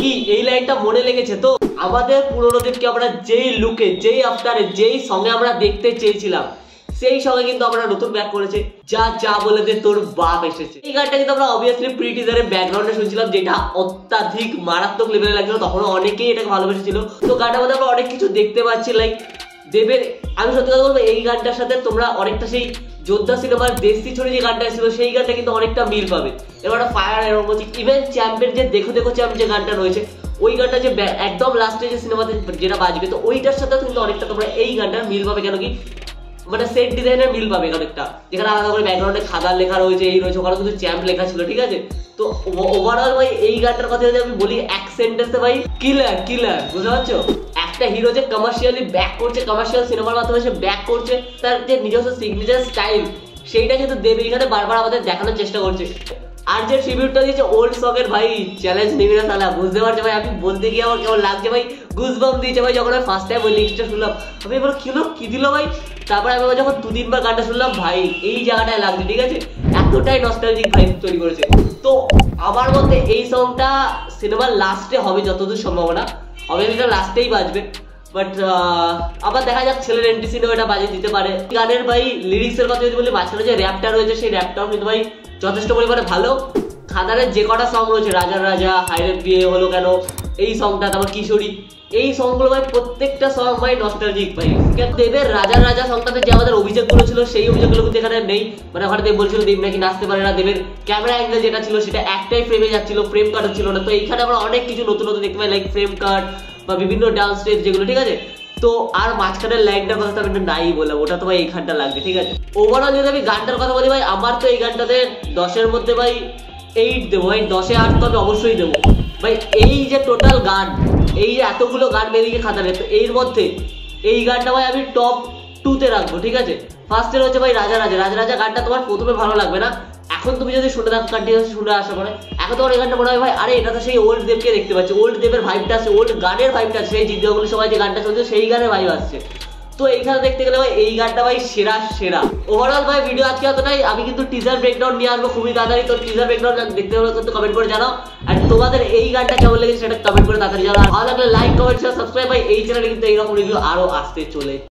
কি এই লাইনটা মনে লেগেছে তো? আমাদের পুরনোদেরকে আমরা যেই লুকে, যেই আফটারে, যেই সঙ্গে আমরা দেখতে চেয়েছিলাম সেই সঙ্গে কিন্তু আমরা নতুন ব্যাক করেছে। যা যা বলে দে তোর বাপ এসেছে। এই গানটা কিন্তু আমরা অবভিয়াসলি প্রি টিজারের ব্যাকগ্রাউন্ডে শুনছিলাম, যেটা অত্যাধিক মারাত্মক লেভেলে লাগছিল। তখন অনেকেই এটাকে ভালোবেসেছিল। তো গানটার মধ্যে আমরা অনেক কিছু দেখতে পাচ্ছি। লাইক দেবের, আমি সত্যি কথা বলবো, এই গানটার সাথে তোমরা অনেকটা সেই যোদ্ধা সিনেমার দেশি ছড়ি যে গানটা ছিল সেই গানটা কিন্তু অনেকটা মিল পাবে। এবার ফায়ার এরকম হচ্ছে। ইভেন চ্যাম্পের যে দেখো দেখো চ্যাম্প যে গানটা রয়েছে, ওই গানটা যে একদম লাস্টে যে সিনেমাতে যেটা বাজবে, তো ওইটার সাথে কিন্তু অনেকটা তোমরা এই গানটার মিল পাবে। কেন কি মানে সেট ডিজাইনের মিল পাবে অনেকটা, যেখানে আলাদা করে ব্যাকগ্রাউন্ডে খাদার লেখা রয়েছে, এই রয়েছে, ওখানে কিন্তু চ্যাম্প লেখা ছিল, ঠিক আছে। তো ওভারঅল ভাই এই গানটার কথা যদি আমি বলি এক সেন্টেন্সে ভাই কিলার কিলার, বুঝতে পারছো? একটা হিরো যে কমার্শিয়ালি ব্যাক করছে, কমার্শিয়াল সিনেমার মাধ্যমে সে ব্যাক করছে, তার যে নিজস্ব সিগনেচার স্টাইল সেইটা কিন্তু দেব এখানে বারবার আমাদের দেখানোর চেষ্টা করছে। আর যে ট্রিবিউটটা দিয়েছে ওল্ড সকের ভাই চ্যালেঞ্জ নিবি না তাহলে, বুঝতে পারছো ভাই? আমি বলতে গিয়ে আমার কেমন লাগছে ভাই, গুজবাম্প দিয়েছে ভাই। যখন আমি ফার্স্ট টাইম ওই লিস্টটা শুনলাম আমি এবার কি দিল ভাই। তারপরে আমি যখন 2-3 বার গানটা শুনলাম ভাই এই জায়গাটায় লাগছে, ঠিক আছে, এতটাই নস্টালজিক ভাইব তৈরি করেছে। তো আমার মতে এই সংটা সিনেমার লাস্টে হবে যতদূর সম্ভাবনা, অবভিয়াসলি লাস্টেই বাজবে। বাট আবার দেখা যাক ছেলের এন্ট্রি সিনেমা এটা বাজিয়ে দিতে পারে। গানের ভাই লিরিক্সের কথা যদি বলি, মাঝখানে যে র্যাপটা রয়েছে সেই র্যাপটাও কিন্তু ভাই যথেষ্ট পরিমাণে ভালো। খাদারের যে কটা সং রয়েছে, রাজার রাজা, হাইরে বিয়ে হলো কেন, এই সংটা, তারপর কিশোরী, এই সংগুলো ভাই প্রত্যেকটা সং ভাই নস্টালজিক ভাই। দেবের রাজার রাজা সংটাতে যে আমাদের অভিযোগগুলো ছিল সেই অভিযোগগুলো কিন্তু এখানে নেই। মানে ওখানে দেব বলছিল দেব নাকি নাচতে পারে না, দেবের ক্যামেরা অ্যাঙ্গেল যেটা ছিল সেটা একটাই ফ্রেমে যাচ্ছিল, ফ্রেম কাট ছিল না। তো এইখানে আমরা অনেক কিছু নতুন নতুন দেখতে পাই, লাইক ফ্রেম কাট বা বিভিন্ন ডান্স স্টেপ যেগুলো, ঠিক আছে। তো আর মাঝখানের লাইনটার কথা তো আমি নাই বললাম, ওটা তো ভাই এইখানটা লাগবে, ঠিক আছে। ওভারঅল যদি আমি গানটার কথা বলি ভাই, আমার তো এই গানটাতে 10-এর মধ্যে ভাই 8 দেবো ভাই। 10-এ 8 তো আমি অবশ্যই দেবো ভাই। এই যে টোটাল গান, এই যে এতগুলো গান বেরিয়ে খাতারে, তো এর মধ্যে এই গানটা ভাই আমি টপ 2-তে রাখবো, ঠিক আছে। ফার্স্টে রয়েছে ভাই রাজা রাজা। রাজা রাজা গানটা তোমার প্রথমে ভালো লাগবে না, এখন তুমি যদি শুনে থাকো কন্টিনিউয়াস শুনে আসা পরে, এখন তোমার এই গানটা মনে হয় ভাই আরে এটা তো সেই ওল্ড দেবকে দেখতে পাচ্ছি, ওল্ড দেবের ভাইবটা আছে, ওল্ড গানের ভাইবটা আছে, সেই জিদ্দাগুলি সবাই যে গানটা চলছে সেই গানের ভাইব আসছে। তো এইখানে দেখতে গেলে ভাই এই গানটা ভাই সেরা সেরা। ওভারঅল ভাই ভিডিও আজকে এতটাই। আমি কিন্তু টিজার ব্রেকডাউন নিয়ে আসবো খুবই তাড়াতাড়ি। তো টিজার ব্রেকডাউন দেখতে হলে কিন্তু কমেন্ট করে জানাও, আর তোমাদের এই গানটা কেমন লেগেছে সেটা কমেন্ট করে তাড়াতাড়ি জানাও। ভালো লাগলে লাইক, কমেন্ট, শেয়ার, সাবস্ক্রাইব ভাই। এই চ্যানেলে কিন্তু এইরকম রিভিউ আরো আসতে চলে।